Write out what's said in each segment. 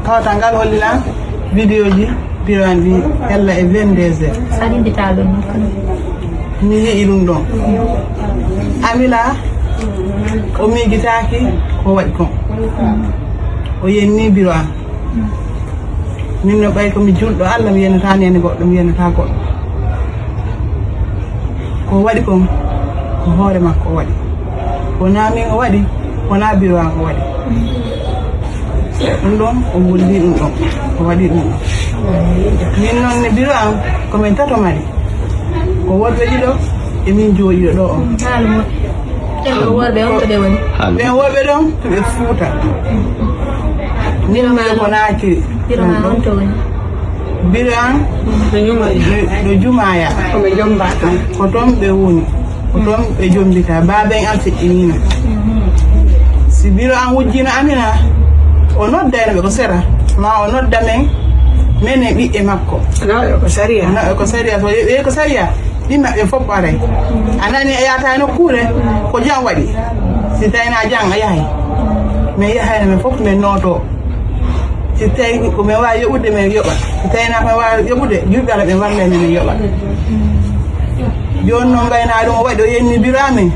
kawta ngal hollila vidéo ji biran wi ella e 22h salindita ɗum mi heeƴi ɗum ɗon amila o miijitaki ko waɗi kon o yenni biro am min no ɓay komi julɗo Allah mi yenata nene goɗɗo mi yenata goɗɗo ko waɗi kon ko hoore makko o waɗi wona min o waɗi wona biro am o waɗi ɗum ɗon o wolli ɗum ɗon o waɗi ɗum ɗon min noon ne biro am komin tato mari ko worɓe ɗiɗo e min jooɗiɗo ɗo on worɓe on to ɓe woni ɓen worɓe ɗon to ɓe Fuuta min mi ko naakiri biro ma on to woni biro am ɗo Jumaya ko toon ɓe woni ko toon ɓe jombita baben am feƴƴinino si biro am wujjino Amina o noddayno ɓe ko sera ma o nodda men e ɓiɓɓe makko ko saria so ɓe ko saria ɗi maɓɓe fof ɓaray a nani a yahata nokkure ko jam waɗi si tawina jang a yahay min yahayno men fof min nooto si tawi komin wawi yoɓude min yoɓa si tawina komin wawi yoɓude julɓe Allah ɓe wallani min yoɓa joni noon mbayna ɗum o waɗi o yenni biro amin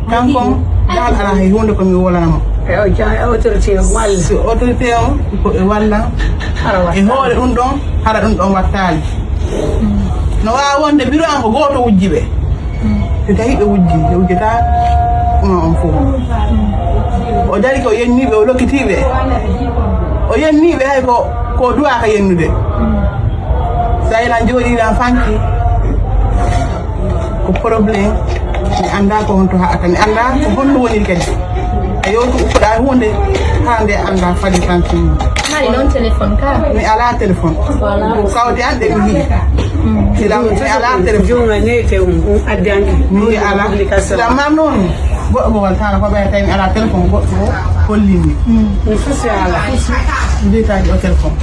kankon dal ala hay hunde komi wolanamo autorité si autorité o koɓe walla e hoore ɗum ɗon hara ɗum ɗon wattali no wawa wonde biro an ko goto wujji ɓe so tawi ɓe wujjita ɗuma on fof o dari ko yenniɓe o lokkitiɓe o yenniɓe hay ko duwaka yennude sa yilan jooɗiɗan fanki ko probléme mi anda ko honto haata mi anda ko honno woni kadi a yewtu uppuɗa hunde ha nde anda fadi tan finni mari noon téléphone ka mi ala téléphone ko kawde an ɗe mi hii silam mi ala téléphone mi ala silam mam noon goɗɗo mo waltano ko ɓaya tawi mi ala téléphone goɗɗo o hollimi mi fusi ala mbiyetaki o téléphone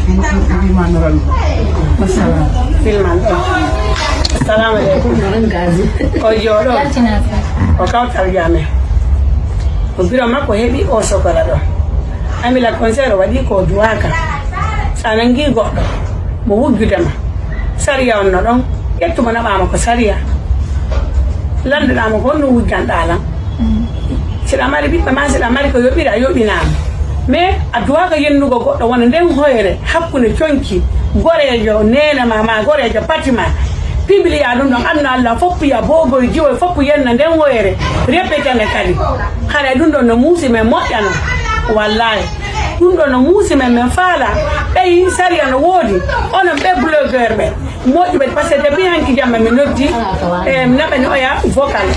mbima noral masalam filman assalamu aleykum o jooɗo o kawtal jame o biro makko heeɓi o sokola ɗo Amila concert o waɗi ko duwaka sa nangi goɗɗo mo wuggudema sariya on no ɗon ƴettuma naɓama ko sariya landuɗama ko honno wujjanɗa lan siɗa mari ɓiɓɓe ma siɗa mari ko yoɓiri a yoɓinama mais a duwaka yennugo goɗɗo wona nden hoyre hakkude conki gorejo nene ma gorejo patima pibiliya ɗum ɗon anno Allah foppu ya bogoye jiwoye foppu yenna nden woyre répétene kadi haɗa ɗum ɗon no muusi men moƴƴano wallahi ɗum ɗon no muusi men min faala ɓeyi saria no woodi onon ɓe blogueur ɓe moƴƴuɓe par ce que depuis hanki jamma mi noddi mi naɓani oya vocal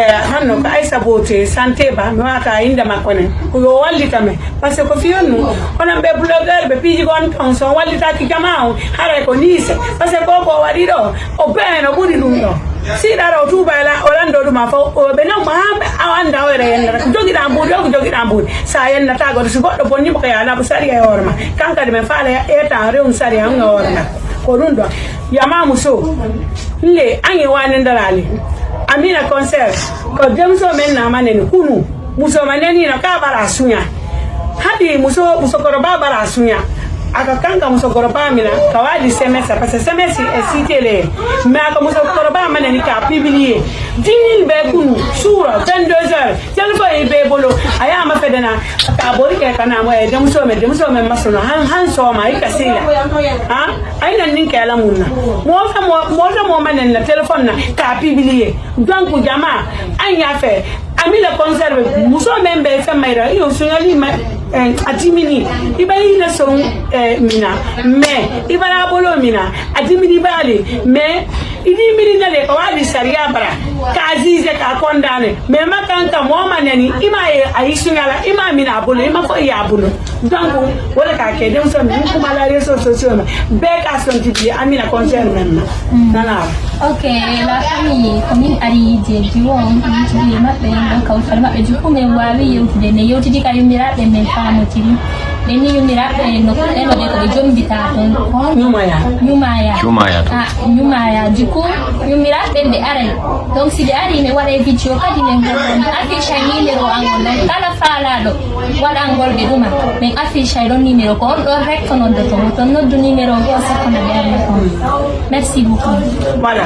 hanno ko Aissa Beauté santé ba mi wata inde makko nen ko yo wallita men par ce que ko fiyonnu onon ɓe blogueur ɓe piiji gon ton so wallitaki jama o haray ko niise par ce que koko waɗi ɗo o beeno ɓuuri ɗum ɗo siɗara o tuubayla o lando ɗuma fof ɓe nawma ha a anda hoyre yennata ko joguiɗa mbuuɗi o ko joguiɗa mbuuɗi sa yennata goto so goɗɗo bonnimo ko yalaɓo saria e hoore ma kankadi min faala etan rewnu saria hanga hoore ma ko ɗum ɗon yamamu sow le ange wani darali Amina concert ko demso men namaneni kunu muso manenino ka ɓara suña haɗi muso koro ba ɓara suña aka kanka muso koro ba mina ka waɗi SMS parce que SMS e cité le mais aka muso koro ba maneni ka publier 10 000 be kunu suura 22h téléphone be bolo ayama fedena ka bori ke kana mo e demso men masono han so ma ika sila ha ayna nin ke ala munna mo manen na téléphone na ka publier donc jama anya fe Amila conserve muso men be femayra yo sungali ma atimini ibali na son mina mais ibala bolo mina atimini bali mais idi mini na le ko wadi sariya bara ka azize ka condamné mais makanka mo manani ima ayi sungala ima mina bolo ima ko ya bolo donc wala ka ke dem so min kuma la réseaux sociaux be ka son tidi Amina concert men nana okay la famille komin ari je jiwon tidi mabbe donc kawtal mabbe jukume wawi yewtude ne yewtidi ka yumiraɓe men famotiri ɓe ni yumiraɓe no ɗenoɗe ko ɓe jombita toon ñumaya du coup yumiraɓe ɓe aray donc si ɓe ari mi waɗa vidéo kadi min mi affiche numéro angol donc kala faalaɗo waɗangol ɓe ɗuma min affiche ɗon numéro ko on ɗon rek ko noddoto ton noddu numéro o sakko no ɓe arna toon merci beaucoup voilà